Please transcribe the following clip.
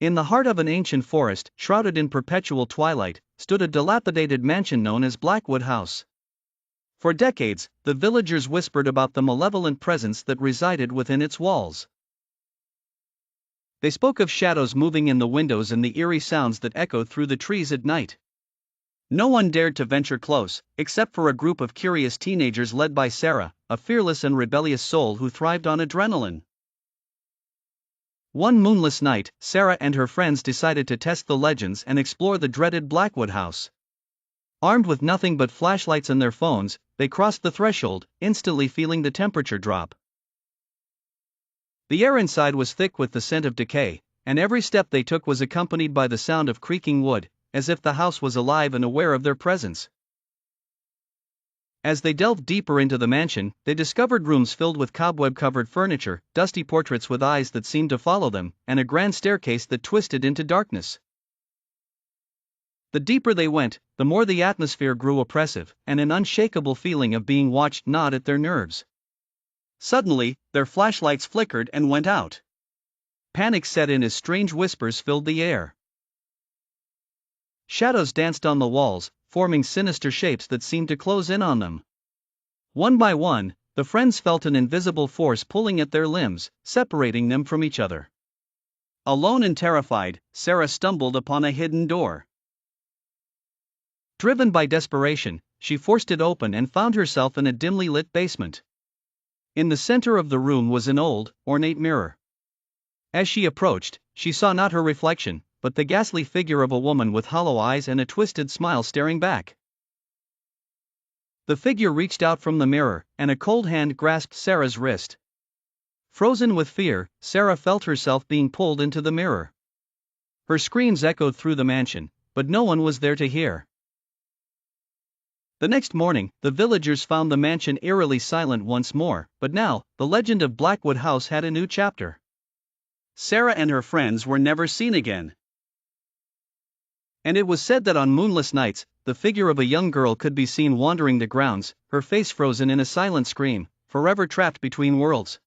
In the heart of an ancient forest, shrouded in perpetual twilight, stood a dilapidated mansion known as Blackwood House. For decades, the villagers whispered about the malevolent presence that resided within its walls. They spoke of shadows moving in the windows and the eerie sounds that echoed through the trees at night. No one dared to venture close, except for a group of curious teenagers led by Sarah, a fearless and rebellious soul who thrived on adrenaline. One moonless night, Sarah and her friends decided to test the legends and explore the dreaded Blackwood House. Armed with nothing but flashlights and their phones, they crossed the threshold, instantly feeling the temperature drop. The air inside was thick with the scent of decay, and every step they took was accompanied by the sound of creaking wood, as if the house was alive and aware of their presence. As they delved deeper into the mansion, they discovered rooms filled with cobweb-covered furniture, dusty portraits with eyes that seemed to follow them, and a grand staircase that twisted into darkness. The deeper they went, the more the atmosphere grew oppressive, and an unshakable feeling of being watched gnawed at their nerves. Suddenly, their flashlights flickered and went out. Panic set in as strange whispers filled the air. Shadows danced on the walls, forming sinister shapes that seemed to close in on them. One by one, the friends felt an invisible force pulling at their limbs, separating them from each other. Alone and terrified, Sarah stumbled upon a hidden door. Driven by desperation, she forced it open and found herself in a dimly lit basement. In the center of the room was an old, ornate mirror. As she approached, she saw not her reflection, but the ghastly figure of a woman with hollow eyes and a twisted smile staring back. The figure reached out from the mirror, and a cold hand grasped Sarah's wrist. Frozen with fear, Sarah felt herself being pulled into the mirror. Her screams echoed through the mansion, but no one was there to hear. The next morning, the villagers found the mansion eerily silent once more, but now, the legend of Blackwood House had a new chapter. Sarah and her friends were never seen again. And it was said that on moonless nights, the figure of a young girl could be seen wandering the grounds, her face frozen in a silent scream, forever trapped between worlds.